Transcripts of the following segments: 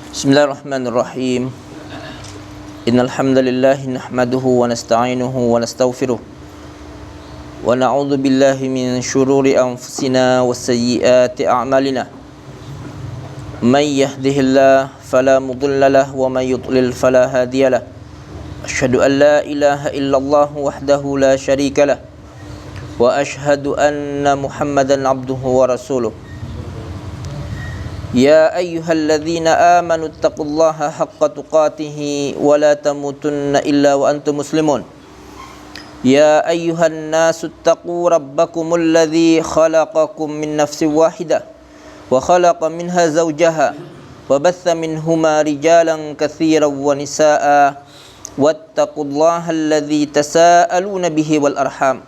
Bismillahirrahmanirrahim. Innal hamdalillah nahmaduhu wa nasta'inuhu wa nastaghfiruh wa na'udzu billahi min shururi anfusina wa sayyiati a'malina. May yahdihillahu fala mudilla lahu wa may yudlil fala hadiyalah. Asyhadu an la ilaha illallah wahdahu la syarika lah wa asyhadu anna Muhammadan abduhu wa rasuluh. Ya ayyuhalladzina amanu taqullaha haqqa tuqatih wa la tamutunna illa wa antum muslimun. Ya ayyuhan nasu taqu rabbakumul ladzi khalaqakum min nafsin wahidah wa khalaqa minha zawjaha wa batha minhuma rijalan katsiran wa nisaa'a wattaqullaha alladzi tasaaluna bihi wal arham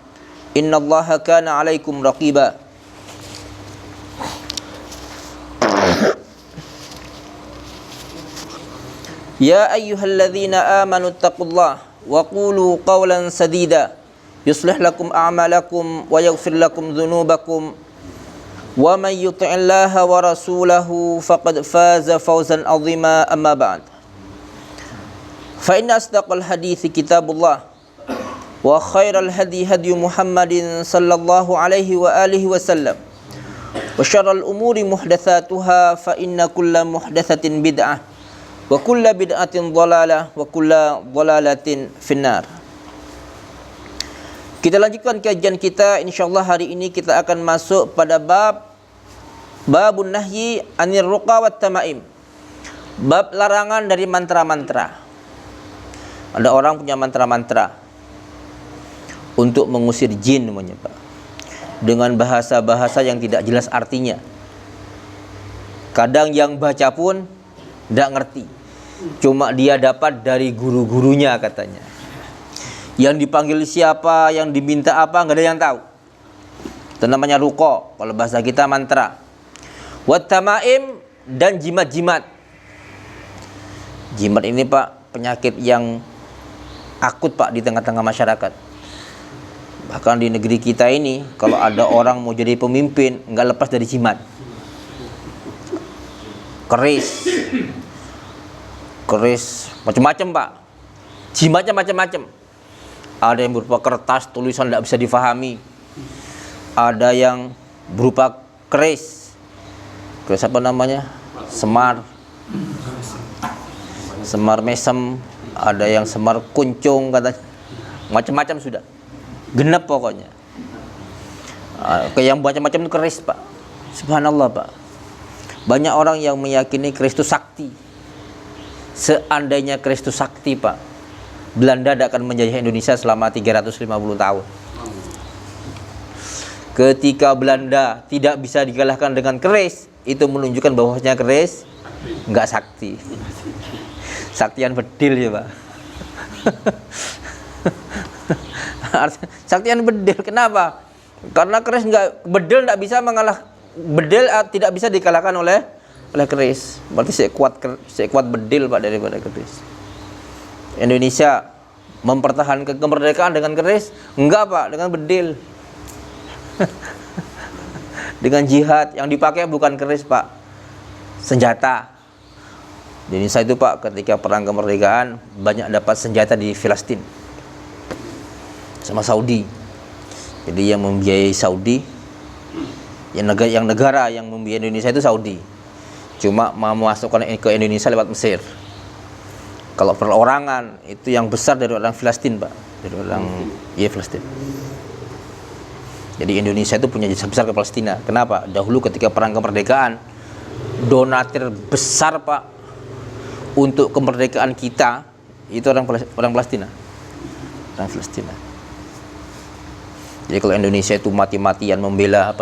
innallaha kana 'alaikum raqiba. Ya ayyuhalladzina amanu taqullaha wa qulu qawlan sadida yuslih lakum a'malakum wa yaghfir lakum dhunubakum wa may yuti'illaha wa rasulahu faqad faza fawzan 'azima amma ba'd. Fa inna asdaqal hadithi kitabullah wa khairal hadi hadi Muhammadin sallallahu alaihi wa alihi wasallam wa syarral umuri muhdatsatuha fa inna kulla muhdatsatin bid'ah wa kulla bid'atin dhalalah wa kulla dhalalatin finnar. Kita lanjutkan kajian kita. InsyaAllah hari ini kita akan masuk pada babun nahyi anir ruqa wat tamaim. Bab larangan dari mantra-mantra. Ada orang punya mantra-mantra untuk mengusir jin namanya, Pak, dengan bahasa-bahasa yang tidak jelas artinya. Kadang yang baca pun tidak ngerti, cuma dia dapat dari guru-gurunya katanya. Yang dipanggil siapa, yang diminta apa, nggak ada yang tahu. Itu namanya ruqa, kalau bahasa kita mantra. Wat tamaim, dan jimat-jimat. Jimat ini, Pak, penyakit yang akut, Pak, di tengah-tengah masyarakat. Bahkan di negeri kita ini, kalau ada orang mau jadi pemimpin, nggak lepas dari jimat. Keris, macam-macam, Pak. Jimatnya macam-macam. Ada yang berupa kertas, tulisan tidak bisa difahami. Ada yang berupa keris apa namanya? Semar mesem. Ada yang semar kuncung katanya. Macam-macam sudah. Genap pokoknya. Yang macam-macam itu keris, Pak. Subhanallah, Pak. Banyak orang yang meyakini keris itu sakti. Seandainya keris itu sakti, Pak, Belanda tidak akan menjajah Indonesia selama 350 tahun. Ketika Belanda tidak bisa dikalahkan dengan keris, itu menunjukkan bahwasanya keris enggak sakti. Saktian bedil ya, Pak. Saktian bedil, kenapa? Karena keris bedil tidak bisa tidak bisa dikalahkan oleh keris. Berarti sekuat bedil, Pak, daripada keris. Indonesia mempertahankan kemerdekaan dengan keris? Enggak, Pak, dengan bedil. Dengan jihad yang dipakai bukan keris, Pak, senjata. Di Indonesia itu, Pak, ketika perang kemerdekaan banyak dapat senjata di Palestina sama Saudi. Jadi yang membiayai Saudi, yang negara yang membiayai Indonesia itu Saudi. Cuma mau masukkan ke Indonesia lewat Mesir. Kalau perorangan itu yang besar dari orang Palestina, Pak, dari orang Palestina. Jadi Indonesia itu punya jasa besar ke Palestina. Kenapa? Dahulu ketika perang kemerdekaan, donatur besar, Pak, untuk kemerdekaan kita itu orang Palestina. Orang Palestina. Jadi kalau Indonesia itu mati-matian membela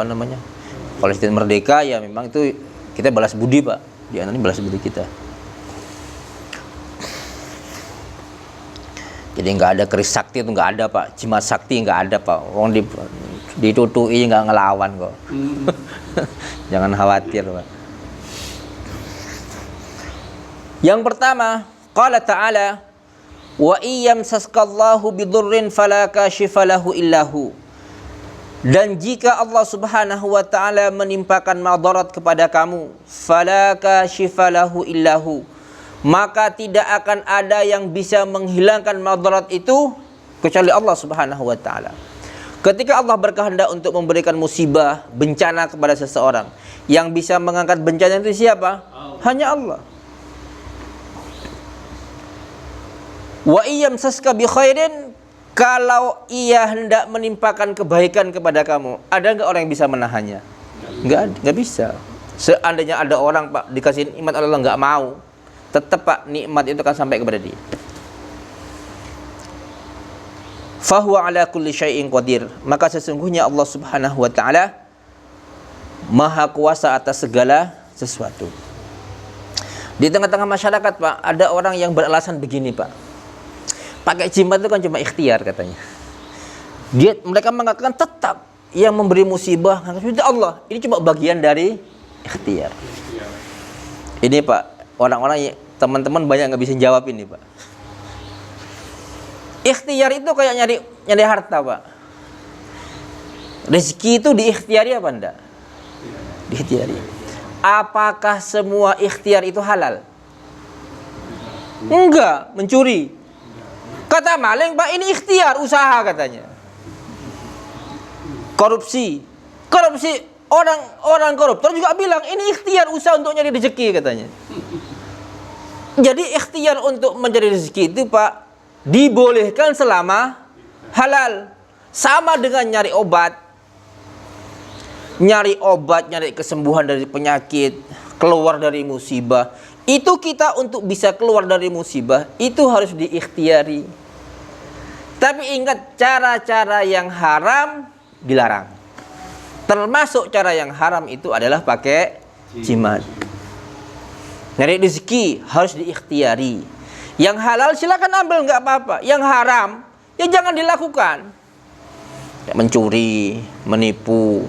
Palestina merdeka, ya memang itu kita balas budi, Pak. Di antara ini balas budi kita. Jadi nggak ada keris sakti itu nggak ada, Pak. Jimat sakti nggak ada, Pak. Orang ditutui nggak ngelawan kok. Jangan khawatir, Pak. Yang pertama, qala ta'ala, wa iyyamsaskallahu bidurrin fala kashifa lahu illahu. Dan jika Allah Subhanahu wa taala menimpakan madarat kepada kamu, fala kashifa lahu illahu, maka tidak akan ada yang bisa menghilangkan madarat itu kecuali Allah Subhanahu wa taala. Ketika Allah berkehendak untuk memberikan musibah, bencana kepada seseorang, yang bisa mengangkat bencana itu siapa? Hanya Allah. Wa iyyamsaska bi khairin, kalau ia hendak menimpakan kebaikan kepada kamu, ada enggak orang yang bisa menahannya? Enggak bisa. Seandainya ada orang, Pak, dikasih nikmat oleh Allah enggak mau, tetap, Pak, nikmat itu akan sampai kepada dia. Fahuwa ala kulli syai'in qadir, maka sesungguhnya Allah Subhanahu wa taala maha kuasa atas segala sesuatu. Di tengah-tengah masyarakat, Pak, ada orang yang beralasan begini, Pak, pakai jimat itu kan cuma ikhtiar katanya. Mereka mengatakan tetap yang memberi musibah itu Allah, ini cuma bagian dari ikhtiar. Ini, Pak, orang-orang teman-teman banyak nggak bisa jawab ini, Pak. Ikhtiar itu kayak nyari harta, Pak. Rezeki itu diikhtiari apa enggak? Diikhtiari. Apakah semua ikhtiar itu halal? Enggak, mencuri. Kata maling, Pak, ini ikhtiar, usaha katanya. Korupsi, orang koruptor juga bilang ini ikhtiar, usaha untuk nyari rezeki katanya. Jadi ikhtiar untuk mencari rezeki itu, Pak, dibolehkan selama halal. Sama dengan nyari obat, nyari kesembuhan dari penyakit, keluar dari musibah. Itu kita untuk bisa keluar dari musibah itu harus diikhtiari. Tapi ingat, cara-cara yang haram dilarang. Termasuk cara yang haram itu adalah pakai jimat. Nyari rezeki harus diikhtiari. Yang halal silakan ambil, nggak apa-apa. Yang haram ya jangan dilakukan. Ya, mencuri, menipu,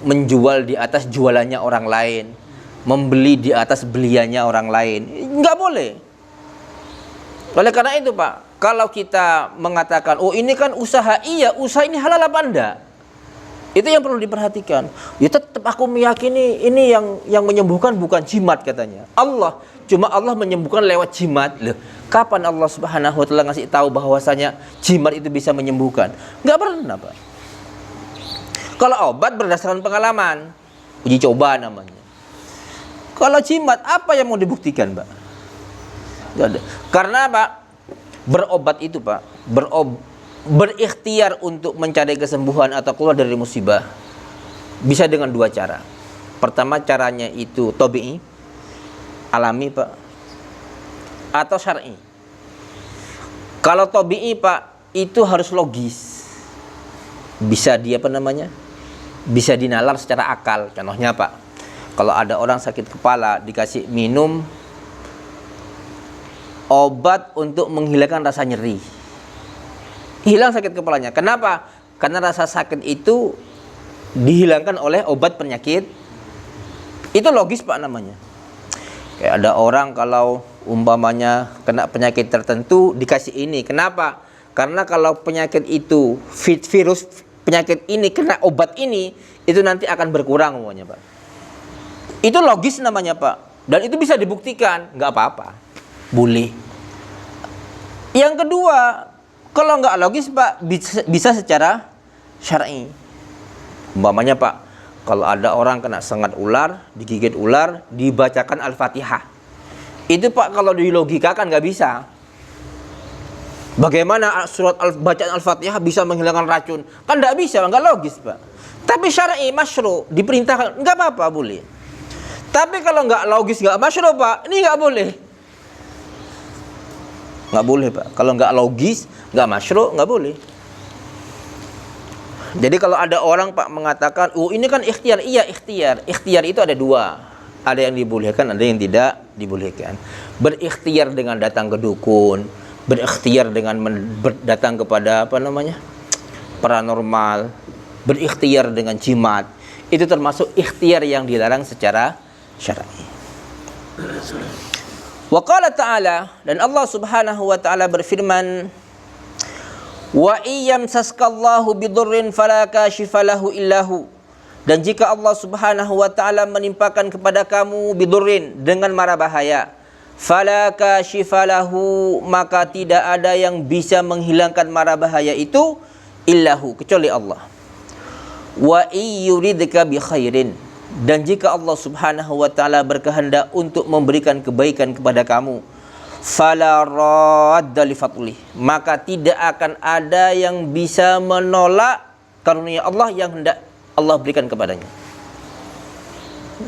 menjual di atas jualannya orang lain, membeli di atas beliannya orang lain, nggak boleh. Oleh karena itu, Pak, kalau kita mengatakan, oh ini kan usaha, iya, usaha ini halal apa enggak? Itu yang perlu diperhatikan. Ya tetap aku meyakini ini yang menyembuhkan bukan jimat katanya. Cuma Allah menyembuhkan lewat jimat. Loh, kapan Allah Subhanahu wa taala ngasih tahu bahwasanya jimat itu bisa menyembuhkan? Enggak pernah, Pak. Kalau obat berdasarkan pengalaman, uji coba namanya. Kalau jimat, apa yang mau dibuktikan, Pak? Enggak ada. Karena, Pak, berobat itu, Pak, berikhtiar untuk mencari kesembuhan atau keluar dari musibah bisa dengan dua cara. Pertama, caranya itu tabi'i, alami, Pak, atau syar'i. Kalau tabi'i, Pak, itu harus logis. Bisa bisa dinalar secara akal. Contohnya, Pak, kalau ada orang sakit kepala dikasih minum obat untuk menghilangkan rasa nyeri, hilang sakit kepalanya. Kenapa? Karena rasa sakit itu dihilangkan oleh obat penyakit. Itu logis, Pak, namanya. Kayak ada orang kalau umpamanya kena penyakit tertentu dikasih ini. Kenapa? Karena kalau penyakit itu virus penyakit ini kena obat ini, itu nanti akan berkurang semuanya, Pak. Itu logis namanya, Pak. Dan itu bisa dibuktikan, nggak apa-apa, boleh. Yang kedua, kalau nggak logis, Pak, bisa secara syar'i. Umpamanya, Pak, kalau ada orang kena sengat ular, digigit ular, dibacakan Al-Fatihah. Itu, Pak, kalau dilogikakan nggak bisa. Bagaimana bacaan Al-Fatihah bisa menghilangkan racun? Kan nggak bisa, nggak logis, Pak. Tapi syar'i, masyru', diperintahkan, nggak apa-apa, boleh. Tapi kalau nggak logis, nggak masyru', Pak, ini nggak boleh. Nggak boleh, Pak. Kalau nggak logis, nggak masyru', nggak boleh. Jadi kalau ada orang, Pak, mengatakan, oh ini kan ikhtiar. Iya, ikhtiar. Ikhtiar itu ada dua. Ada yang dibolehkan, ada yang tidak dibolehkan. Berikhtiar dengan datang ke dukun, berikhtiar dengan datang kepada paranormal, berikhtiar dengan jimat. Itu termasuk ikhtiar yang dilarang secara syar'i. Wa qala ta'ala, dan Allah Subhanahu wa ta'ala berfirman, Wa iyamsaskallahu bidurrin fala kashifa lahu illahu. Dan jika Allah Subhanahu wa taala menimpakan kepada kamu bidurrin, dengan mara bahaya, fala kashifa lahu, maka tidak ada yang bisa menghilangkan mara bahaya itu illahu, kecuali Allah. Wa iyuridka bi khairin, dan jika Allah Subhanahu wa taala berkehendak untuk memberikan kebaikan kepada kamu, fala radda li fadlih, maka tidak akan ada yang bisa menolak karunia Allah yang hendak Allah berikan kepadanya.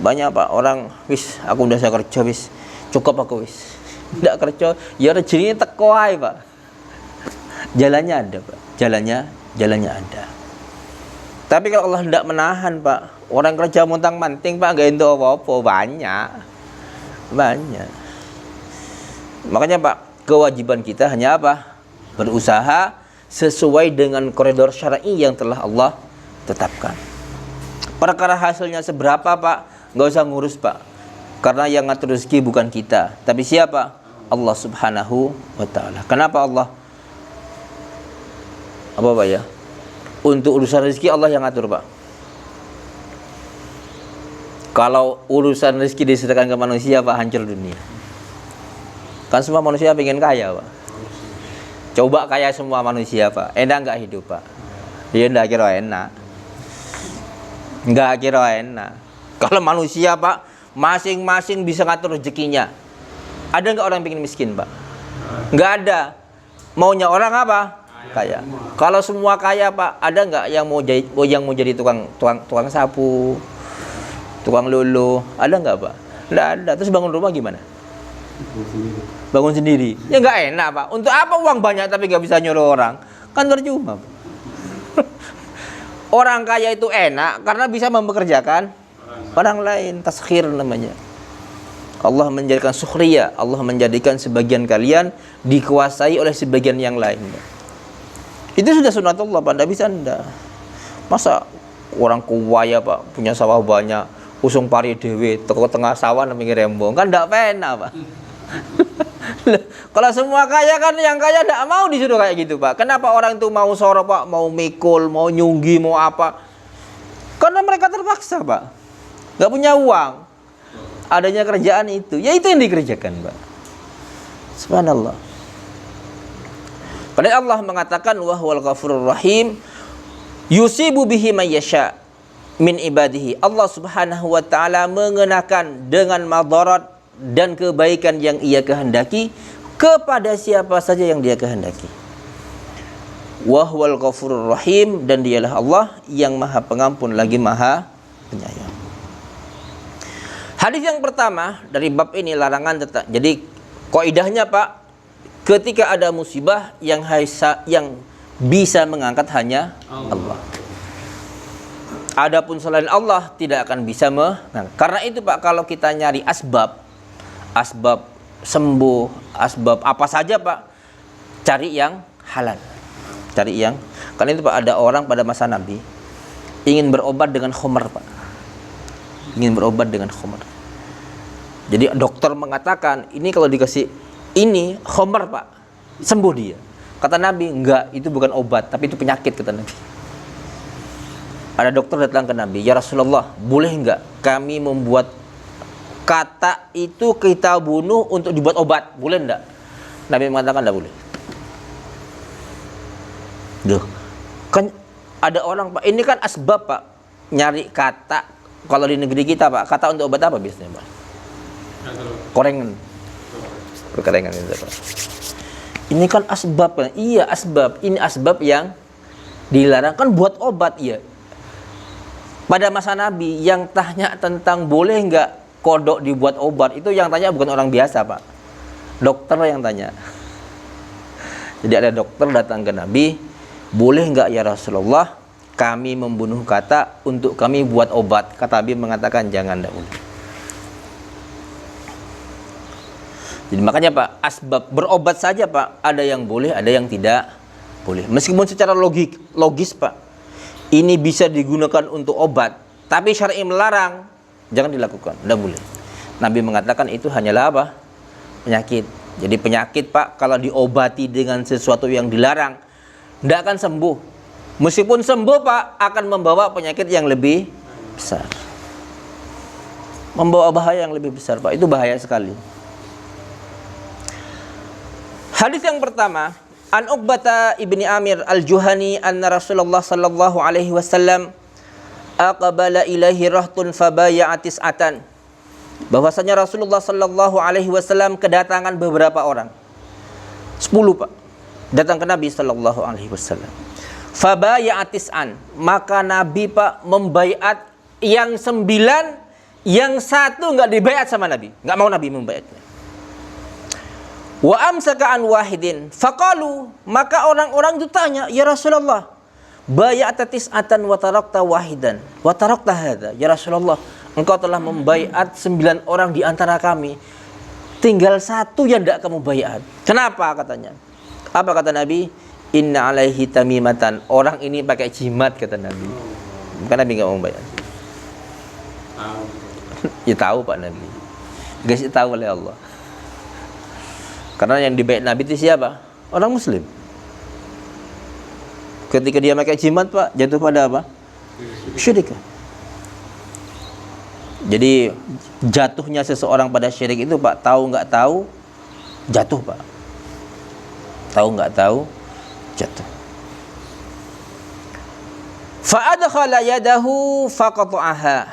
Banyak Pak orang, wis aku udah saya kerja wis, cukup aku wis. Ndak kerja, ya rezekinya teko ae, Pak. Jalannya ada, Pak. Jalannya ada. Tapi kalau Allah hendak menahan, Pak, orang kerja montang-manting, Pak, enggak entuk apa-apa, banyak. Makanya Pak, kewajiban kita hanya apa? Berusaha sesuai dengan koridor syar'i yang telah Allah tetapkan. Perkara hasilnya seberapa Pak, nggak usah ngurus Pak, karena yang ngatur rezeki bukan kita, tapi siapa? Allah Subhanahu wa ta'ala. Kenapa Allah? Apa Pak ya? Untuk urusan rezeki Allah yang ngatur Pak. Kalau urusan rezeki diserahkan ke manusia Pak, hancur dunia. Kan semua manusia pengen kaya Pak. Coba kaya semua manusia Pak, enak nggak hidup Pak? Dia nggak kira enak. Nggak kira enak. Kalau manusia Pak, masing-masing bisa ngatur rezekinya. Ada nggak orang pengen miskin Pak? Nggak ada. Maunya orang apa? Kaya. Kalau semua kaya Pak, ada nggak yang mau jadi tukang sapu, tukang lulu? Ada nggak Pak? Nggak ada. Terus bangun rumah gimana? Bangun sendiri. Ya nggak enak Pak. Untuk apa uang banyak tapi nggak bisa nyuruh orang? Kan percuma Pak. Orang kaya itu enak karena bisa mempekerjakan orang lain. Taskhir namanya. Allah menjadikan sukhriyah, Allah menjadikan sebagian kalian dikuasai oleh sebagian yang lain. Itu sudah sunatullah Pak, tidak bisa Anda. Masa orang kaya Pak, punya sawah banyak, usung pari dewe, teko tengah sawah namanya rembong, kan tidak pena Pak. Kalau semua kaya kan, yang kaya tidak mau disuruh kayak gitu Pak. Kenapa orang itu mau soro Pak, mau mikul, mau nyunggi, mau apa? Karena mereka terpaksa Pak, nggak punya uang. Adanya kerjaan itu, ya itu yang dikerjakan Pak. Subhanallah. Padahal Allah mengatakan wa huwal ghafurur rahim yusibu bihi may yasha min ibadihi. Allah Subhanahu wa taala mengenakan dengan madarat dan kebaikan yang Ia kehendaki kepada siapa saja yang Dia kehendaki. Wa huwal ghafurur rahim, dan Dialah Allah yang Maha Pengampun lagi Maha Penyayang. Hadis yang pertama dari bab ini larangan tetap. Jadi kaidahnya Pak, ketika ada musibah yang bisa mengangkat hanya Allah. Adapun selain Allah tidak akan bisa mengangkat. Karena itu Pak, kalau kita nyari asbab sembuh, asbab apa saja Pak, cari yang halal. Karena itu Pak, ada orang pada masa Nabi ingin berobat dengan khamar Pak. Jadi dokter mengatakan, ini kalau dikasih ini khamar Pak, sembuh dia. Kata Nabi, enggak, itu bukan obat, tapi itu penyakit, kata Nabi. Ada dokter datang ke Nabi, ya Rasulullah, boleh enggak kami membuat kata itu kita bunuh untuk dibuat obat, boleh enggak? Nabi mengatakan enggak boleh. Duh, kan ada orang Pak, ini kan asbab Pak, nyari kata. Kalau di negeri kita Pak, kata untuk obat apa biasanya Pak? Korengan itu Pak. Ini kan asbab kan? Iya asbab. Ini asbab yang dilarang kan buat obat ya. Pada masa Nabi yang tanya tentang boleh enggak kodok dibuat obat, itu yang tanya bukan orang biasa Pak, dokter yang tanya. Jadi ada dokter datang ke Nabi, boleh enggak ya Rasulullah kami membunuh kata untuk kami buat obat? Kata Nabi mengatakan jangan, enggak boleh. Jadi makanya Pak, asbab berobat saja Pak, ada yang boleh, ada yang tidak boleh. Meskipun secara logis Pak, ini bisa digunakan untuk obat, tapi syar'i melarang, jangan dilakukan, tidak boleh. Nabi mengatakan itu hanyalah apa? Penyakit. Jadi penyakit Pak, kalau diobati dengan sesuatu yang dilarang, Tidak akan sembuh. Meskipun sembuh Pak, akan membawa penyakit yang lebih besar. Membawa bahaya yang lebih besar Pak. Itu bahaya sekali. Hadis yang pertama, An Uqbata ibni Amir al-Juhani anna Rasulullah sallallahu alaihi wasallam aqbala ilaihi rahtun fabaya'atis atan. Bahwasanya Rasulullah sallallahu alaihi wasallam kedatangan beberapa orang. 10 Pak. Datang ke Nabi sallallahu alaihi wasallam. Fabaya'atis an. Maka Nabi Pak membaiat yang 9, yang 1 enggak dibaiat sama Nabi. Enggak mau Nabi membaiatnya. Wa amsaka an wahidin. Faqalu. Maka orang-orang itu tanya, "Ya Rasulullah, bay'ata tis'atan wa tarakta wahidan. Wa tarakta hadza." Ya Rasulullah, engkau telah membaiat 9 orang di antara kami. Tinggal 1 yang tidak kamu baiat. Kenapa katanya? Apa kata Nabi? Inna alaihi tamimatan. Orang ini pakai jimat kata Nabi. Bukan Nabi enggak mau baiat. Ya tahu Pak Nabi. Dikasih tahu oleh Allah. Karena yang dibaiat Nabi itu siapa? Orang Muslim. Ketika dia pakai jimat Pak, jatuh pada apa? Syirik. Jadi jatuhnya seseorang pada syirik itu Pak, tahu nggak tahu jatuh Pak. Tahu nggak tahu jatuh. Fa adkhala yadahu faqata'aha.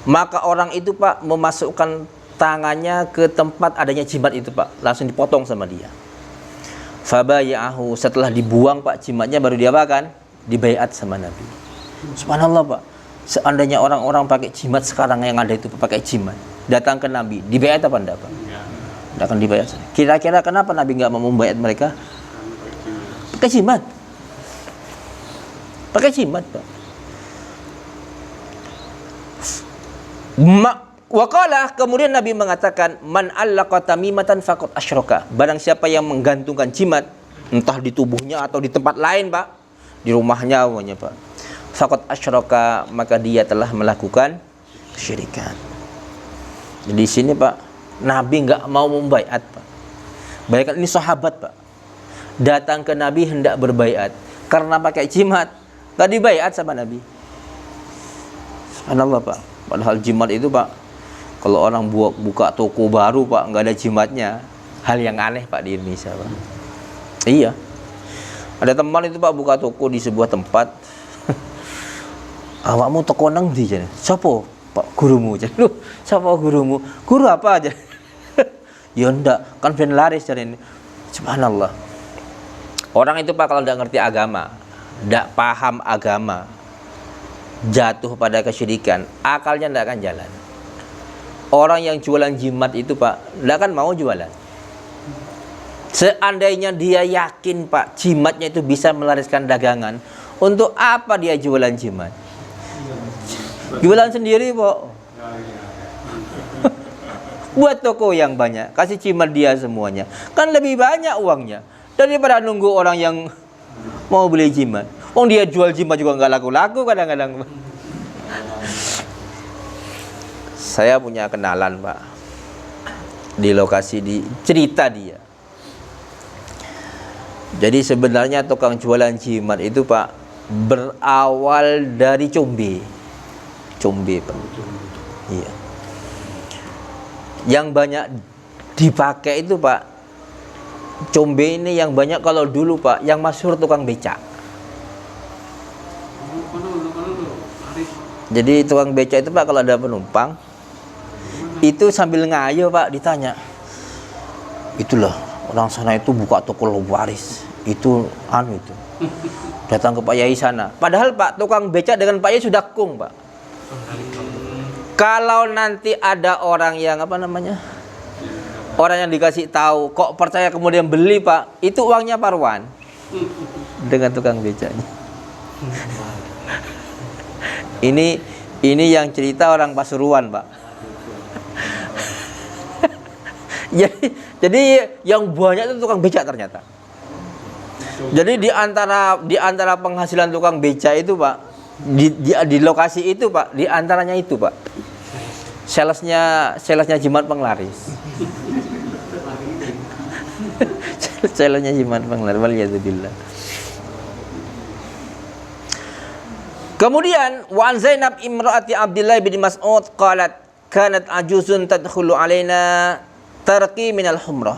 Maka orang itu Pak memasukkan tangannya ke tempat adanya jimat itu Pak, langsung dipotong sama dia. Fabaya'ahu. Setelah dibuang Pak jimatnya, baru dia apa kan? Dibaiat sama Nabi. Subhanallah Pak. Seandainya orang-orang pakai jimat sekarang yang ada itu pakai jimat, datang ke Nabi, dibaiat apa enggak Pak? Tidak akan dibaiat. Kira-kira kenapa Nabi enggak mau membaiat mereka? Pakai jimat. Pakai jimat Pak. Waqala, kemudian Nabi mengatakan, man allaqa tamimatan faqad asyraka. Barang siapa yang menggantungkan jimat, entah di tubuhnya atau di tempat lain Pak, di rumahnya pokoknya Pak, faqad asyraka, maka dia telah melakukan kesyirikan. Jadi di sini Pak, Nabi enggak mau membaiat Pak. Bayangkan ini sahabat Pak, datang ke Nabi hendak berbaiat karena pakai jimat, enggak dibaiat sama Nabi. Subhanallah Pak. Padahal jimat itu Pak, kalau orang buka toko baru Pak, nggak ada jimatnya, hal yang aneh Pak di Indonesia Pak. Iya. Ada teman itu Pak buka toko di sebuah tempat. Awakmu toko nang ndi jane? Sopo? Pak gurumu jane. Loh, sapa gurumu? Guru apa aja? Ya ndak, kan ben laris jane ini. Subhanallah. Orang itu Pak kalau ndak ngerti agama, ndak paham agama, jatuh pada kesyirikan, akalnya ndak akan jalan. Orang yang jualan jimat itu Pak, tidak akan mau jualan. Seandainya dia yakin Pak, jimatnya itu bisa melariskan dagangan, untuk apa dia jualan jimat? Jualan sendiri Pak. Buat toko yang banyak, kasih jimat dia semuanya. Kan lebih banyak uangnya daripada nunggu orang yang mau beli jimat. Oh dia jual jimat juga nggak laku-laku kadang-kadang. Saya punya kenalan Pak, di lokasi, di cerita dia. Jadi sebenarnya tukang jualan jimat itu Pak, berawal dari Combe Pak. Iya. Yang banyak dipakai itu Pak, Combe ini yang banyak kalau dulu Pak, yang masyhur tukang becak. Jadi tukang becak itu Pak, kalau ada penumpang itu sambil ngayo Pak, ditanya, itulah orang sana itu buka toko waris, itu itu datang ke Pak Yai sana. Padahal Pak tukang becak dengan Pak Yai sudah kung Pak. Kalau nanti ada orang yang orang yang dikasih tahu kok percaya kemudian beli Pak, itu uangnya paruan dengan tukang becaknya. Ini yang cerita orang Pasuruan Pak. Jadi yang banyak itu tukang becak ternyata. Jadi di antara penghasilan tukang becak itu Pak, di lokasi itu Pak, di antaranya itu Pak, salesnya jimat penglaris. Salesnya jimat penglaris, waliyadzubillah. Kemudian wa an Zainab imraati Abdullah bin Mas'ud qalat kanat ajuzun tadkhulu alaina tarqi minal humrah.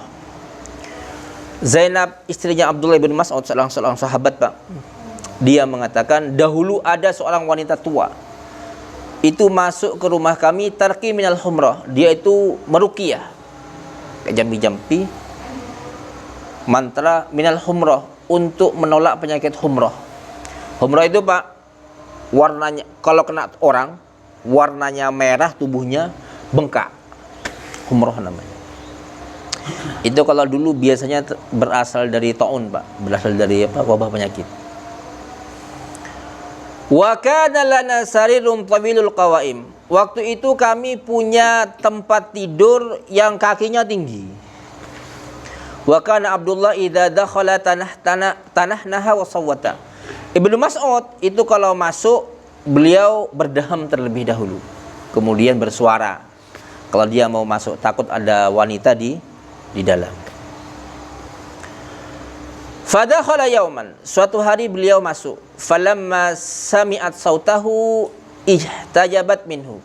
Zainab istrinya Abdullah bin Mas'ud, seorang sahabat Pak. Dia mengatakan dahulu ada seorang wanita tua itu masuk ke rumah kami tarqi minal humrah. Dia itu meruqyah, jampi-jampi mantra minal humrah untuk menolak penyakit humrah. Humrah itu Pak, warnanya kalau kena orang warnanya merah, tubuhnya bengkak, humrah namanya. Itu kalau dulu biasanya berasal dari taun Pak, berasal dari apa, wabah penyakit. Wa kana lana sarirun tawilul qawaim. Waktu itu kami punya tempat tidur yang kakinya tinggi. Wa kana Abdullah idza dakhala tanahnaha wa sawwata. Ibnu Mas'ud itu kalau masuk beliau berdaham terlebih dahulu, kemudian bersuara kalau dia mau masuk, takut ada wanita di dalam. Fadakhala yauman, suatu hari beliau masuk. Falamma sami'at sautahu ihtajabat minhu.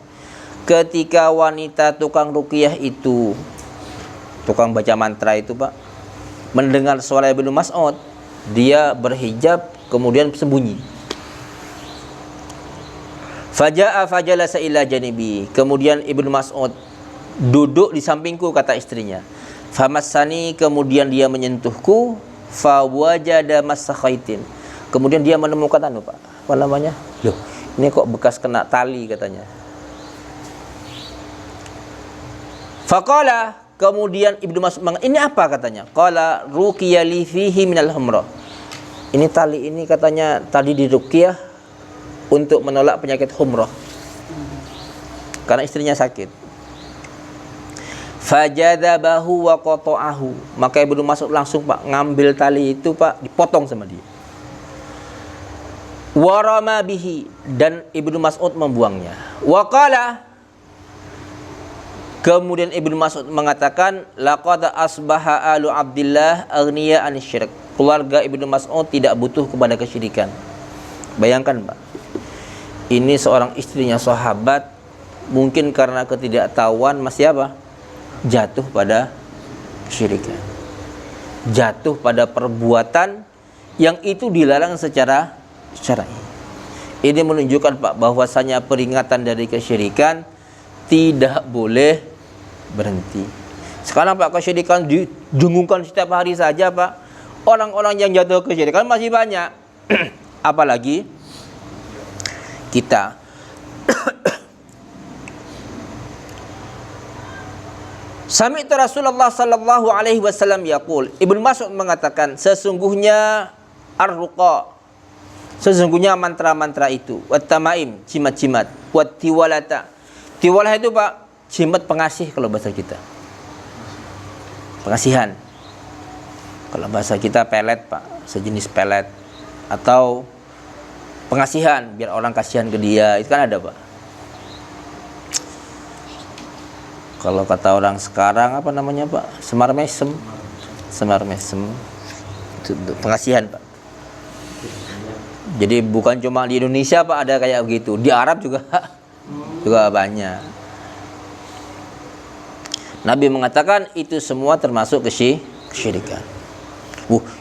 Ketika wanita tukang ruqyah itu, tukang baca mantra itu Pak, mendengar suara Ibnu Mas'ud, dia berhijab kemudian sembunyi. Faja'a fajalasa ila janibi. Kemudian Ibnu Mas'ud duduk di sampingku, kata istrinya. Famassani, kemudian dia menyentuhku. Fawajada masakhaitin. Kemudian dia menemukan Pak, apa namanya? Loh, ini kok bekas kena tali katanya. Faqala, kemudian Ibnu Mas'ud ini apa katanya? Qala ruqiya li fihi minal humrah. Ini tali ini katanya tadi diruqyah untuk menolak penyakit humrah. Karena istrinya sakit. Fajadabahu wa qata'ahu. Maka Ibnu Mas'ud langsung Pak ngambil tali itu Pak, dipotong sama dia. Warama bihi, dan Ibnu Mas'ud membuangnya. Wa qala, kemudian Ibnu Mas'ud mengatakan laqad asbaha alu Abdillah aghniya anisy-syirk. Keluarga Ibnu Mas'ud tidak butuh kepada kesyirikan. Bayangkan Pak, ini seorang istrinya sahabat, mungkin karena ketidaktahuan masih apa? Jatuh pada kesyirikan, jatuh pada perbuatan yang itu dilarang secara syar'i. Ini menunjukkan Pak bahwasanya peringatan dari kesyirikan tidak boleh berhenti. Sekarang Pak kesyirikan didengungkan setiap hari saja Pak. Orang-orang yang jatuh kesyirikan masih banyak. Apalagi kita. Sami'tu Rasulullah sallallahu alaihi wasallam yaqul. Ibnu Mas'ud mengatakan sesungguhnya ar-ruqa, sesungguhnya mantra-mantra itu, wat tamaim, jimat-jimat, wat tiwalata. Tiwalah itu Pak, jimat pengasih kalau bahasa kita. Pengasihan. Kalau bahasa kita pelet Pak, sejenis pelet atau pengasihan biar orang kasihan ke dia, itu kan ada Pak. Kalau kata orang sekarang apa namanya Pak? Semar mesem. Semar mesem. Itu pengasihan Pak. Jadi bukan cuma di Indonesia Pak ada kayak begitu. Di Arab juga banyak. Nabi mengatakan itu semua termasuk kesyirikan.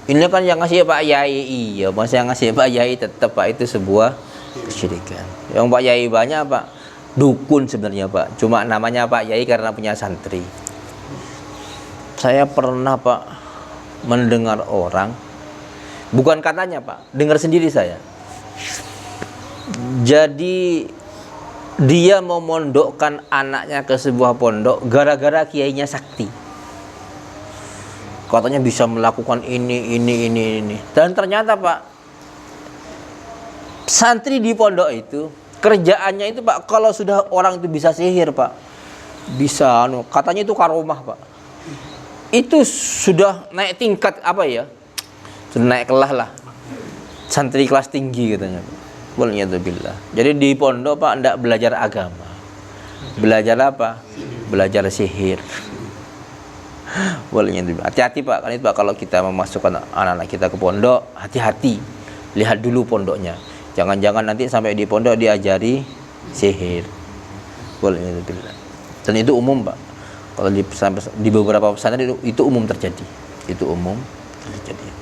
Ini kan yang ngasih Pak Yai. Iya, masa yang ngasih Pak Yai tetap Pak itu sebuah kesyirikan. Yang Pak Yai banyak Pak. Dukun sebenarnya Pak, cuma namanya Pak Yai karena punya santri. Saya pernah Pak mendengar orang, bukan katanya Pak, dengar sendiri saya. Jadi dia mau mondokkan anaknya ke sebuah pondok gara-gara kiainya sakti. Katanya bisa melakukan ini. Dan ternyata Pak, santri di pondok itu kerjaannya itu Pak, kalau sudah orang itu bisa sihir Pak, bisa katanya itu karomah Pak, itu sudah naik tingkat apa ya, sudah naik kelas lah, santri kelas tinggi katanya Pak. Waliyadzubillah. Jadi di pondok Pak tidak belajar agama, belajar apa? Belajar sihir. Waliyadzubillah. Hati-hati Pak, kan itu Pak, kalau kita memasukkan anak-anak kita ke pondok, hati-hati, lihat dulu pondoknya. Jangan-jangan nanti sampai di pondok diajari sihir. Waliyadzubillah. Dan itu umum, Pak. Kalau di beberapa pesantren itu umum terjadi. Itu umum terjadi.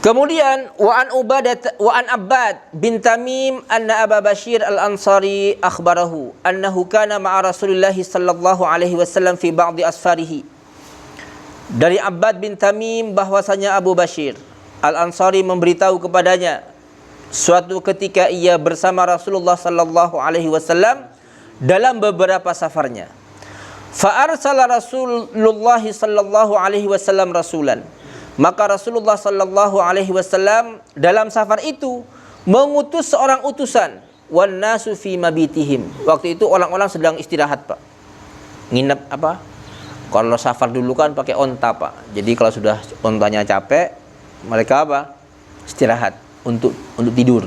Kemudian wa an Abbad bin Tamim anna Aba Bashir al-Ansari akhbarahu annahu kana ma'a Rasulillah sallallahu alaihi wasallam fi ba'di asfarihi. Dari Abbad bin Tamim bahwasanya Abu Bashir al-Ansari memberitahu kepadanya suatu ketika ia bersama Rasulullah sallallahu alaihi wasallam dalam beberapa safarnya. Fa arsala Rasulullah sallallahu alaihi wasallam rasulan. Maka Rasulullah sallallahu alaihi wasallam dalam safar itu mengutus seorang utusan, wan nasu fi mabitihim. Waktu itu orang-orang sedang istirahat, Pak. Nginep apa? Kalau safar dulu kan pakai onta, Pak. Jadi kalau sudah ontanya capek, mereka apa? Istirahat untuk tidur.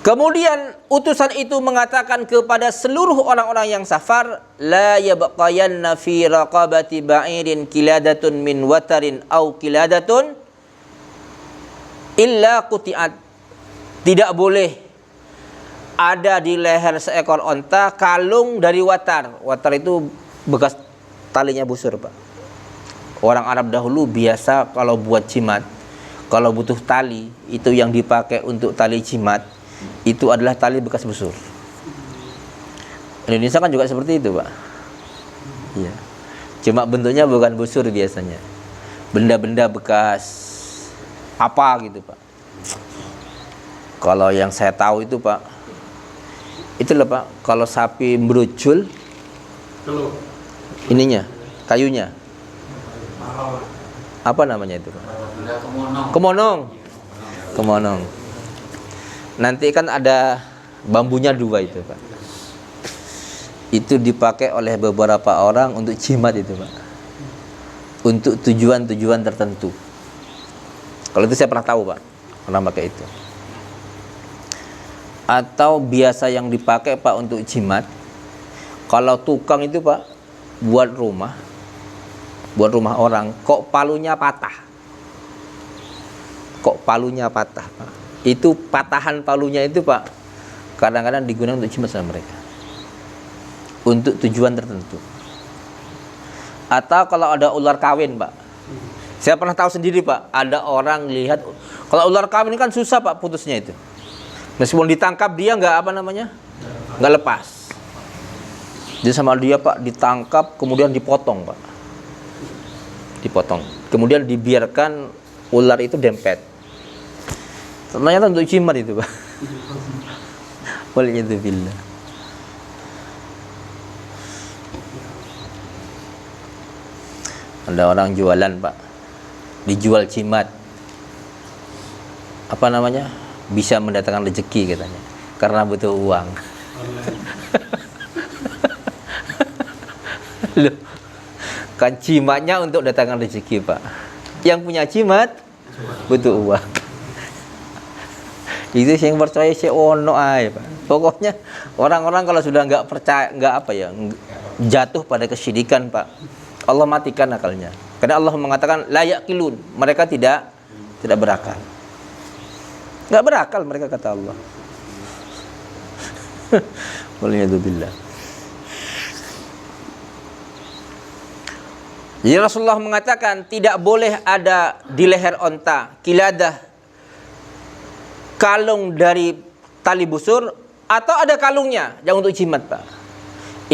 Kemudian utusan itu mengatakan kepada seluruh orang-orang yang safar, la yabqayanna fi raqabati ba'irin kiladatun min watarin au kiladatun illa quti'at. Tidak boleh ada di leher seekor onta kalung dari watar. Watar itu bekas talinya busur, Pak. Orang Arab dahulu biasa kalau buat jimat, kalau butuh tali, itu yang dipakai untuk tali jimat itu adalah tali bekas busur. Indonesia kan juga seperti itu, Pak. Iya. Cuma bentuknya bukan busur biasanya. Benda-benda bekas apa gitu, Pak. Kalau yang saya tahu itu, Pak, itu loh, Pak, kalau sapi merujul ininya, kayunya. Apa namanya itu, Pak? Kemonong. Kemonong. Nanti kan ada bambunya dua itu, Pak. Itu dipakai oleh beberapa orang untuk jimat itu, Pak. Untuk tujuan-tujuan tertentu. Kalau itu saya pernah tahu, Pak. Pernah pakai itu. Atau biasa yang dipakai, Pak, untuk jimat. Kalau tukang itu, Pak, buat rumah orang, kok palunya patah. Kok palunya patah, Pak. Itu patahan palunya itu, Pak, kadang-kadang digunakan untuk jimat sama mereka. Untuk tujuan tertentu. Atau kalau ada ular kawin, Pak. Saya pernah tahu sendiri, Pak, ada orang lihat kalau ular kawin kan susah, Pak, putusnya itu. Meskipun ditangkap dia nggak lepas. Jadi sama dia, Pak, ditangkap kemudian dipotong, Pak. Dipotong. Kemudian dibiarkan ular itu dempet. Ternyata untuk jimat itu, Pak. Waliyadzubillah. Ada orang jualan, Pak. Dijual jimat. Apa namanya? Bisa mendatangkan rezeki katanya. Karena butuh uang. Loh. Kan jimatnya untuk datangkan rezeki, Pak. Yang punya jimat butuh uang. Itu yang percaya si ono ae, Pak. Pokoknya orang-orang kalau sudah nggak percaya, jatuh pada kesyirikan, Pak, Allah matikan akalnya. Karena Allah mengatakan la yaqilun, mereka tidak berakal. Nggak berakal mereka, kata Allah. Waliyadzubillah. Jadi Rasulullah mengatakan tidak boleh ada di leher onta kiladah, kalung dari tali busur, atau ada kalungnya yang untuk jimat, Pak.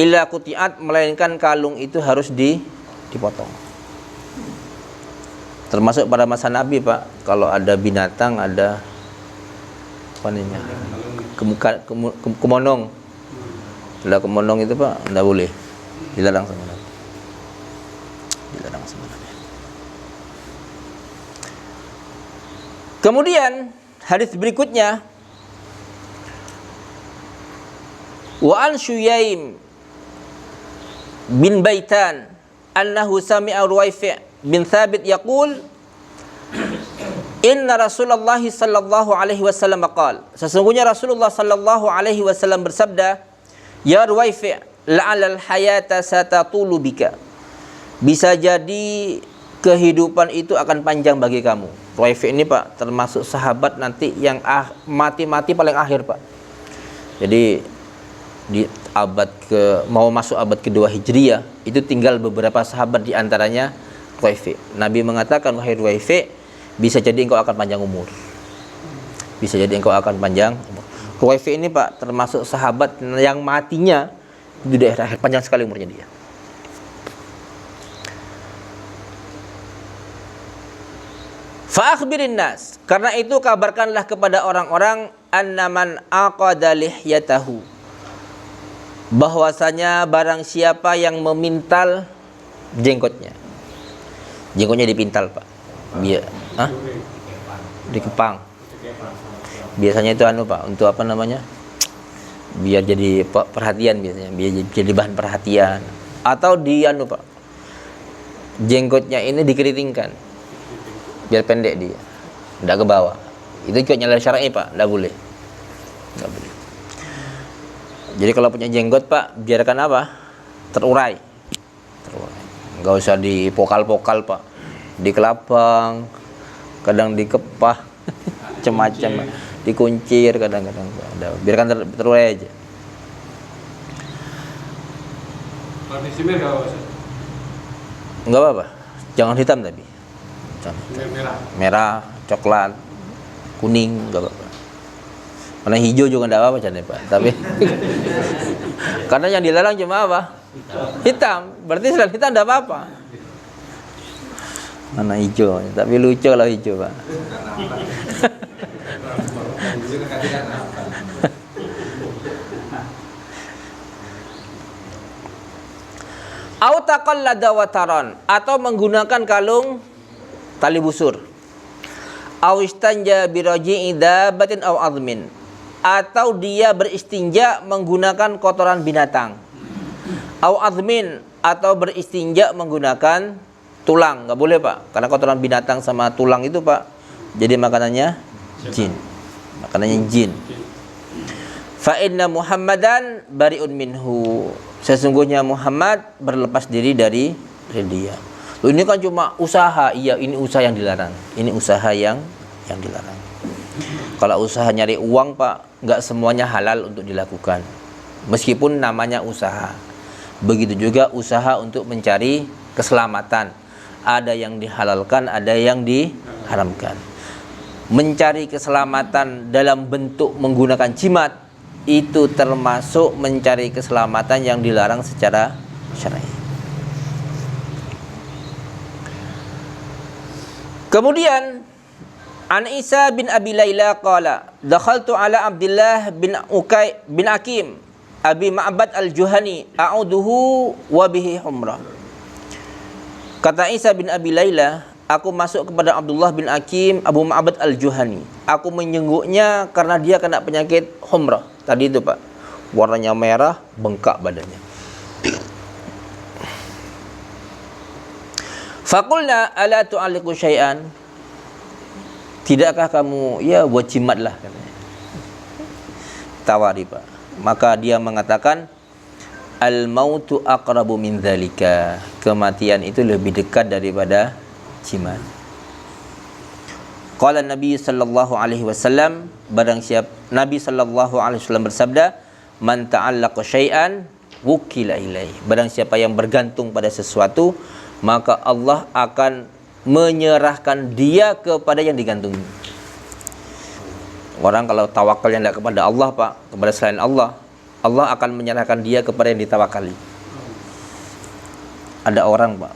Illa quti'at, melainkan kalung itu harus dipotong. Termasuk pada masa Nabi, Pak, kalau ada binatang, ada apa namanya? Kemonong. Ada kemonong itu, Pak, enggak boleh. Dilarang sama Nabi. Dilarang sama Nabi. Kemudian hadis berikutnya, wa an Shuyaim bin Baitan annahu sami'a Ruwaifi' bin Thabit yaqul inna Rasulullah sallallahu alaihi wasallam qala, sesungguhnya Rasulullah sallallahu alaihi wasallam bersabda, ya Ruwaifi', la'alal hayata satatulu bika. Bisa jadi kehidupan itu akan panjang bagi kamu. Ruwaifi ini Pak termasuk sahabat nanti yang mati-mati paling akhir Pak. Jadi di mau masuk abad kedua Hijriyah itu tinggal beberapa sahabat, di antaranya Ruwaifi. Nabi mengatakan, wahai Ruwaifi, bisa jadi engkau akan panjang umur. Bisa jadi engkau akan panjang umur. Ruwaifi ini Pak termasuk sahabat yang matinya di daerah akhir, panjang sekali umurnya dia. Fa akhbirin nas, karena itu kabarkanlah kepada orang-orang annaman aqada lihyatahu, bahwasanya barang siapa yang memintal jenggotnya. Jenggotnya dipintal Pak. Dikepang. Biasanya itu Pak, untuk apa namanya? Biar jadi perhatian biasanya, biar jadi bahan perhatian. Atau di Pak, jenggotnya ini dikeritingkan, biar pendek dia, tidak ke bawah. Itu juga nyala syar'i Pak, tidak boleh. Tidak boleh. Jadi kalau punya jenggot Pak, biarkan apa? Terurai. Enggak usah dipokal-pokal Pak. Di kelabang, kadang dikepah, macam-macam. Dikuncir kadang-kadang. Biarkan terurai aja. Kalau disimir enggak apa-apa? Enggak apa-apa. Jangan hitam tapi. Merah, coklat, kuning, enggak apa-apa. Karena hijau juga enggak apa-apa Pak. Tapi karena yang dilarang cuma apa? Hitam. Berarti selain hitam enggak apa-apa. Mana hijau, tapi lucu kalau hijau Pak. Au taqallada wataron, atau menggunakan kalung tali busur. Au istanja biraji'i dabatin au azmin, atau dia beristinja menggunakan kotoran binatang. Au azmin, atau beristinja menggunakan tulang. Enggak boleh Pak, karena kotoran binatang sama tulang itu Pak jadi makanannya jin. Makanannya jin. Fa inna Muhammadan bari'un minhu, sesungguhnya Muhammad berlepas diri dari dia. Loh, ini kan cuma usaha. Iya, ini usaha yang dilarang. Ini usaha yang dilarang. Kalau usaha nyari uang Pak, nggak semuanya halal untuk dilakukan, meskipun namanya usaha. Begitu juga usaha untuk mencari keselamatan, ada yang dihalalkan, ada yang diharamkan. Mencari keselamatan dalam bentuk menggunakan jimat itu termasuk mencari keselamatan yang dilarang secara syar'i. Kemudian An Isa bin Abi Layla qala dakhaltu ala Abdullah bin Ukay bin Hakim Abi Ma'bad al-Juhani a'uduhu wa bihi humrah. Kata Isa bin Abi Layla, aku masuk kepada Abdullah bin Hakim Abu Ma'bad al-Juhani. Aku menyengguknya karena dia kena penyakit humrah. Tadi itu Pak, warnanya merah, bengkak badannya. Faqulna ala tu'alliqu syai'an, tidakkah kamu buat jimat lah katanya. Tawari Pak. Maka dia mengatakan al mautu aqrabu min dzalika, kematian itu lebih dekat daripada jimat. Qala Nabi sallallahu alaihi wasallam, barang siapa Nabi sallallahu alaihi wasallam bersabda, man ta'allaqa syai'an wukila ilaih, barang siapa yang bergantung pada sesuatu, maka Allah akan menyerahkan dia kepada yang digantungi. Orang kalau tawakalnya tidak kepada Allah Pak, kepada selain Allah, Allah akan menyerahkan dia kepada yang ditawakali. Ada orang Pak,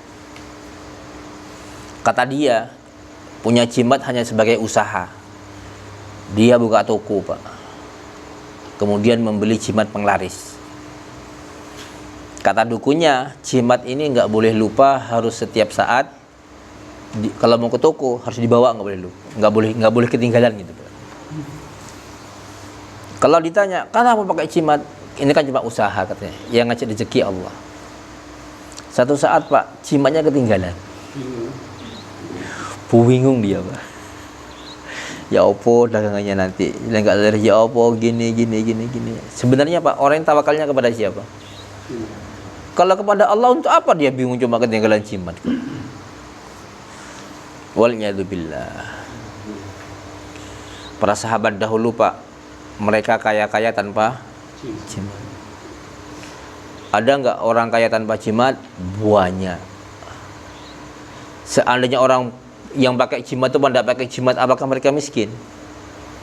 kata dia punya jimat hanya sebagai usaha. Dia buka toko Pak, kemudian membeli jimat penglaris. Kata dukunya, jimat ini nggak boleh lupa, harus setiap saat kalau mau ke toko harus dibawa, nggak boleh lupa, nggak boleh ketinggalan gitu Pak. Kalau ditanya, kenapa pakai jimat? Ini kan cuma usaha katanya, yang ngajak rezeki Allah. Satu saat Pak, jimatnya ketinggalan. Bingung dia Pak. Ya opo dagangannya nanti, enggak ada ya opo gini. Sebenarnya Pak, orang yang tawakalnya kepada siapa? Kalau kepada Allah untuk apa dia bingung cuma ketinggalan jimat? Wal'iyadzubillah. Para sahabat dahulu Pak, mereka kaya-kaya tanpa jimat. Ada nggak orang kaya tanpa jimat? Banyak. Seandainya orang yang pakai jimat itu tidak pakai jimat, apakah mereka miskin?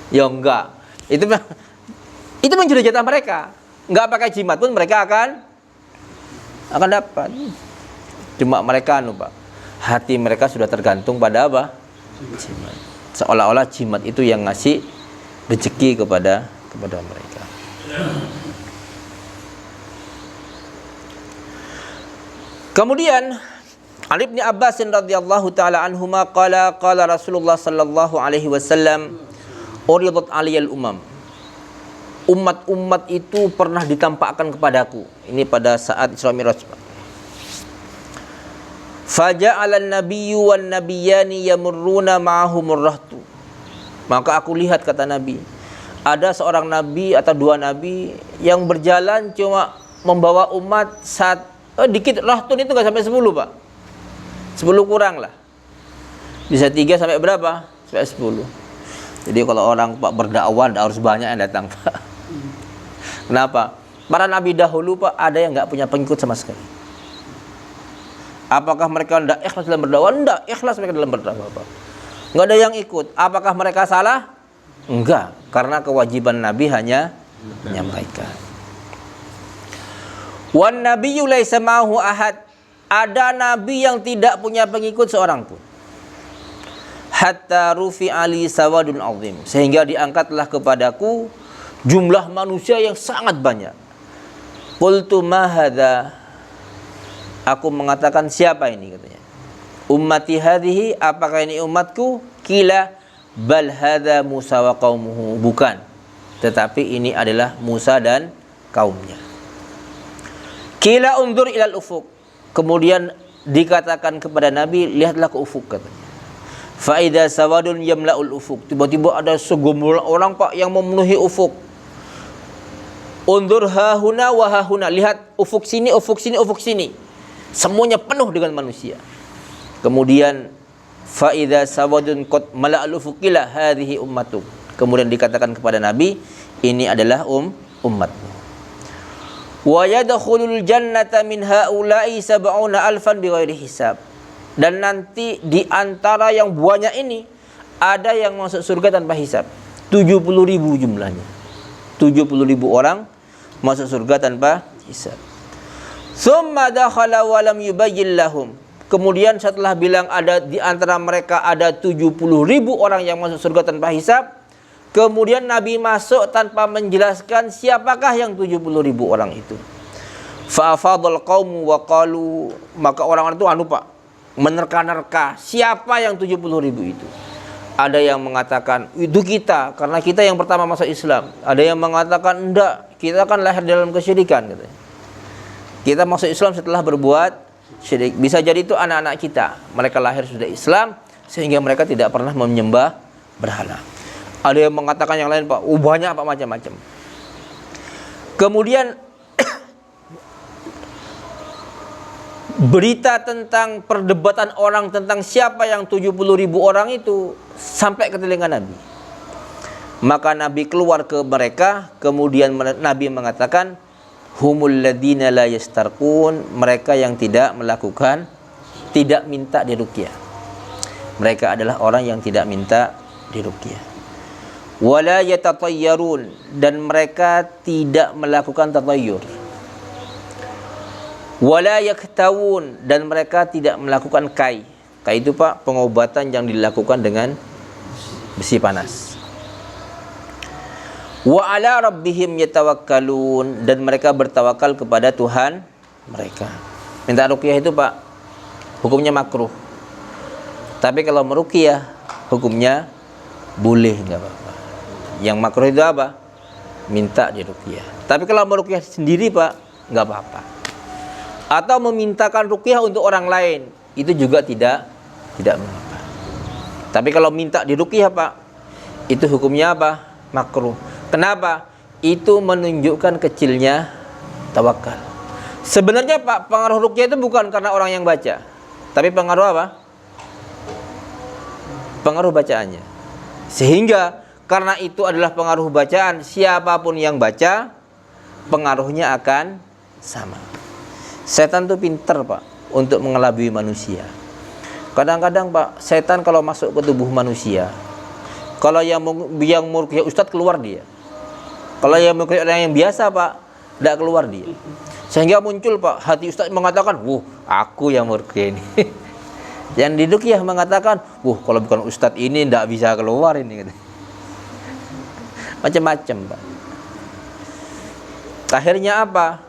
Ya enggak. Itu menjadi jatah mereka. Enggak pakai jimat pun mereka akan dapat. Cuma mereka Pak, hati mereka sudah tergantung pada apa? Jimat. Seolah-olah jimat itu yang ngasih rezeki kepada mereka. Kemudian Ali bin Abbas radhiyallahu taala anhuma qala Rasulullah sallallahu alaihi wasallam uridat aliyal umam. Umat-umat itu pernah ditampakkan kepadaku. Ini pada saat Isra Mi'raj. Faja'ala an-nabiyyu wan nabiyyani yamurruna ma'ahumur rahtu. Maka aku lihat, kata Nabi, ada seorang nabi atau dua nabi yang berjalan cuma membawa umat dikit. Rahtun itu enggak sampai 10, Pak. 10 kurang lah. Bisa 3 sampai berapa? Sampai 10. Jadi kalau orang Pak berdakwah harus banyak yang datang, Pak. Kenapa? Para nabi dahulu Pak ada yang nggak punya pengikut sama sekali. Apakah mereka tidak ikhlas dalam berdakwah? Tidak ikhlas mereka dalam berdakwah, Pak. Nggak ada yang ikut. Apakah mereka salah? Enggak, karena kewajiban nabi hanya menyampaikan. Wan nabiyyu laisa ma'ahu ahad. Ada nabi yang tidak punya pengikut seorang pun. Hatta rufi ali sawadun azim, sehingga diangkatlah kepadaku jumlah manusia yang sangat banyak. Qultu ma hadza, aku mengatakan siapa ini, katanya. Ummati hadhihi, apakah ini umatku? Kila bal hadza Musa wa qaumuhu, bukan, tetapi ini adalah Musa dan kaumnya. Kila undur ilal ufuk, kemudian dikatakan kepada Nabi, lihatlah ke ufuk, katanya. Fa idza sawadun yamla'ul ufuk, tiba-tiba ada segumulan orang Pak yang memenuhi ufuk. Undur hahuna wa hahuna, lihat ufuk sini, ufuk sini, ufuk sini. Semuanya penuh dengan manusia. Kemudian fa idza sawadun qad mala'al ufuqila hadhihi ummatuk. Kemudian dikatakan kepada Nabi, ini adalah umatmu. Wa yadkhulul jannata min haula'i sab'una alfan bighairi hisab. Dan nanti di antara yang banyak ini ada yang masuk surga tanpa hisab. 70.000 jumlahnya. 70.000 orang masuk surga tanpa hisab. Tsumma dakhala wa lam yubayyin lahum. Kemudian setelah bilang ada di antara mereka ada 70.000 orang yang masuk surga tanpa hisab, kemudian Nabi masuk tanpa menjelaskan siapakah yang 70.000 orang itu. Fa afadhal qaumu wa qalu, maka orang-orang itu Pak, menerka-nerka siapa yang 70.000 itu. Ada yang mengatakan itu kita, karena kita yang pertama masuk Islam. Ada yang mengatakan enggak, kita kan lahir dalam kesyirikan, katanya. Kita masuk Islam setelah berbuat syirik. Bisa jadi itu anak-anak kita, mereka lahir sudah Islam sehingga mereka tidak pernah menyembah berhala. Ada yang mengatakan yang lain Pak, banyak Pak, macam-macam. Kemudian berita tentang perdebatan orang tentang siapa yang 70.000 orang itu sampai ke telinga Nabi. Maka Nabi keluar ke mereka, kemudian Nabi mengatakan, humul ladina la yastarqun, mereka yang tidak minta diruqyah. Mereka adalah orang yang tidak minta diruqyah. Wala yatatayyarun, dan mereka tidak melakukan tatayyur. Wala yaktawun, dan mereka tidak melakukan kai. Kai itu Pak, pengobatan yang dilakukan dengan besi panas. Wa ala rabbihim yatawakkalun, dan mereka bertawakal kepada Tuhan mereka. Minta ruqyah itu Pak, hukumnya makruh. Tapi kalau meruqyah hukumnya boleh, enggak apa-apa. Yang makruh itu apa? Minta diruqyah. Tapi kalau meruqyah sendiri Pak, enggak apa-apa. Atau memintakan ruqyah untuk orang lain, itu juga tidak mengapa. Tapi kalau minta diruqyah Pak, itu hukumnya apa? Makruh. Kenapa? Itu menunjukkan kecilnya tawakal. Sebenarnya Pak, pengaruh ruqyah itu bukan karena orang yang baca, tapi pengaruh apa? Pengaruh bacaannya. Sehingga karena itu adalah pengaruh bacaan, siapapun yang baca, pengaruhnya akan sama. Setan tuh pinter Pak untuk mengelabui manusia. Kadang-kadang Pak, setan kalau masuk ke tubuh manusia, kalau yang meruqyah ustadz keluar dia. Kalau yang meruqyah orang yang biasa Pak, tidak keluar dia. Sehingga muncul Pak, hati ustadz mengatakan, aku yang meruqyah ini. Yang diruqyah mengatakan, kalau bukan ustadz ini tidak bisa keluar ini. Macam-macam Pak. Akhirnya apa?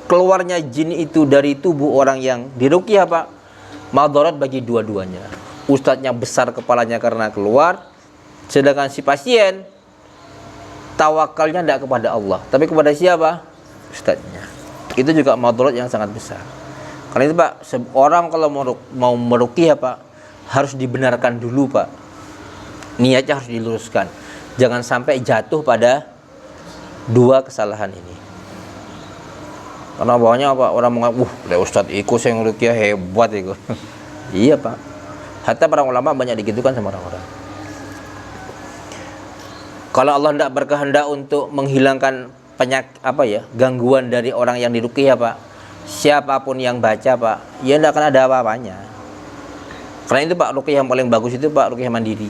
Keluarnya jin itu dari tubuh orang yang diruqyah Pak, madarat bagi dua-duanya. Ustadznya besar kepalanya karena keluar, sedangkan si pasien tawakalnya tidak kepada Allah, tapi kepada siapa? Ustadznya. Itu juga madarat yang sangat besar. Karena itu Pak, orang kalau mau meruqyah Pak, harus dibenarkan dulu Pak. Niatnya harus diluruskan. Jangan sampai jatuh pada dua kesalahan ini. Karena bawahnya apa? Orang menganggap, Ustadz ikut saya ngeruqyah hebat itu. Iya Pak. Hatta para ulama banyak digitukan sama orang-orang. Kalau Allah tidak berkehendak untuk menghilangkan gangguan dari orang yang diruqyah Pak, siapapun yang baca Pak, ya tidak akan ada apa-apanya. Karena itu Pak, ruqyah yang paling bagus itu Pak, ruqyah mandiri.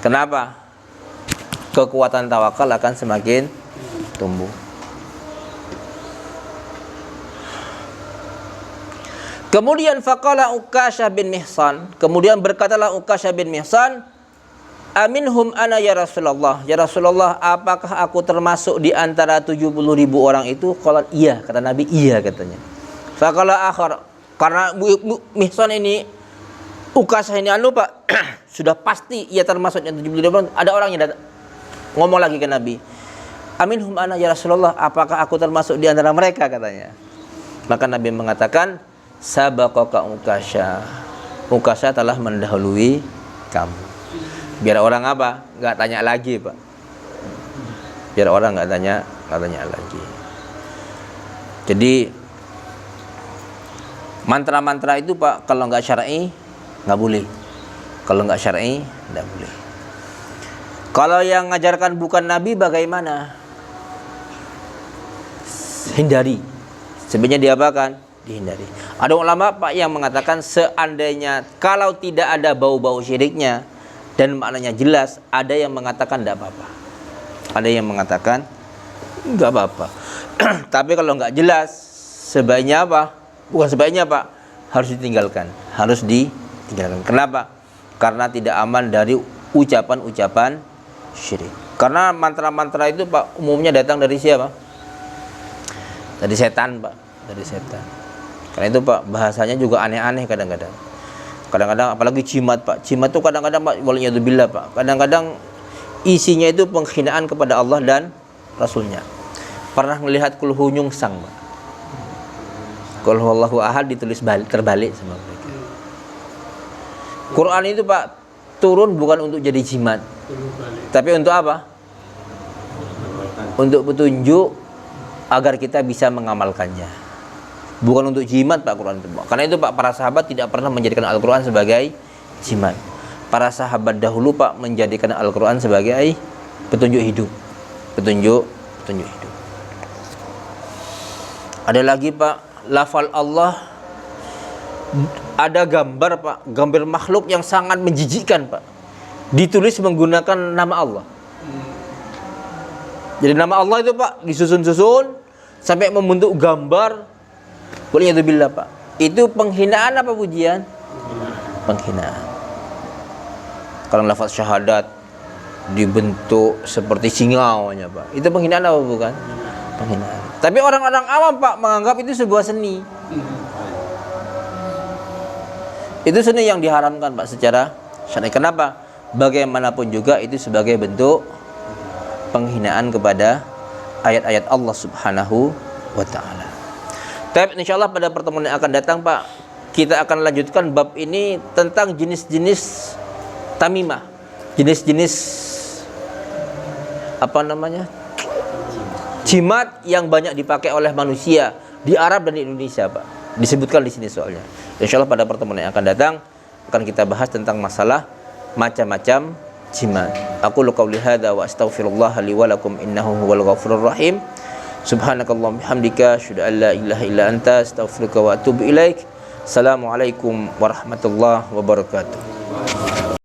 Kenapa? Kekuatan tawakal akan semakin tumbuh. Kemudian faqala Uqasyah bin Mihsan, kemudian berkatalah Uqasyah bin Mihsan, aminhum ana ya Rasulullah. Ya Rasulullah, apakah aku termasuk di antara 70.000 orang itu? Qala iya, kata Nabi, iya katanya. Faqala akhar, karena Mihsan ini Uqasyah ini Pak, sudah pasti ia termasuk yang 70.000 orang. Ada orang yang datang ngomong lagi ke Nabi, aminhum ana ya Rasulullah, apakah aku termasuk di antara mereka katanya. Maka Nabi mengatakan, sabaqaka Uqasyah, Uqasyah telah mendahului kamu. Biar orang apa? Nggak tanya lagi Pak. Biar orang nggak tanya lagi. Jadi mantra-mantra itu Pak, kalau nggak syar'i nggak boleh. Kalau nggak syar'i nggak boleh. Kalau yang ngajarkan bukan Nabi bagaimana? Hindari. Sebenarnya diapakan? Dihindari. Ada ulama Pak yang mengatakan seandainya kalau tidak ada bau-bau syiriknya dan maknanya jelas, ada yang mengatakan tidak apa-apa. Ada yang mengatakan enggak apa-apa. Tapi kalau enggak jelas, sebaiknya apa? Bukan sebaiknya Pak, harus ditinggalkan. Harus ditinggalkan. Kenapa? Karena tidak aman dari ucapan-ucapan syirik. Karena mantra-mantra itu Pak umumnya datang dari siapa? Dari setan Pak, dari setan. Karena itu Pak, bahasanya juga aneh-aneh kadang-kadang. Kadang-kadang apalagi jimat Pak. Jimat itu kadang-kadang Pak, waliyadzubillah Pak, kadang-kadang isinya itu penghinaan kepada Allah dan Rasulnya. Pernah melihat Qul Hu Nyungsang Pak. Qul Huwallahu Ahad ditulis terbalik sama mereka. Quran itu Pak turun bukan untuk jadi jimat, tapi untuk apa? Untuk petunjuk agar kita bisa mengamalkannya. Bukan untuk jimat Pak Quran itu. Karena itu Pak, para sahabat tidak pernah menjadikan Al-Quran sebagai jimat. Para sahabat dahulu Pak menjadikan Al-Quran sebagai petunjuk hidup. Petunjuk hidup. Ada lagi Pak, lafal Allah, ada gambar Pak, gambar makhluk yang sangat menjijikkan Pak, ditulis menggunakan nama Allah. Jadi nama Allah itu Pak disusun-susun sampai membentuk gambar. Waliyadzubillah Pak. Itu penghinaan apa pujian? Penghinaan. Kalau lafaz syahadat dibentuk seperti singaunya Pak, itu penghinaan apa bukan? Penghinaan. Tapi orang-orang awam Pak menganggap itu sebuah seni. Itu seni yang diharamkan Pak secara syar'i. Kenapa? Bagaimanapun juga itu sebagai bentuk penghinaan kepada ayat-ayat Allah Subhanahu wa ta'ala. Tapi insyaallah pada pertemuan yang akan datang Pak, kita akan lanjutkan bab ini tentang jenis-jenis tamimah, jenis-jenis apa namanya? Jimat yang banyak dipakai oleh manusia di Arab dan di Indonesia, Pak. Disebutkan di sini soalnya. Insyaallah pada pertemuan yang akan datang akan kita bahas tentang masalah macam-macam jimat. Aku qauli hadza wa astaghfirullah li wa lakum innahu huwal ghafurur rahim. Subhanakallahumma bihamdika asyhadu an la ilaha illa anta astaghfiruka wa atubu ilaik. Assalamualaikum warahmatullahi wabarakatuh.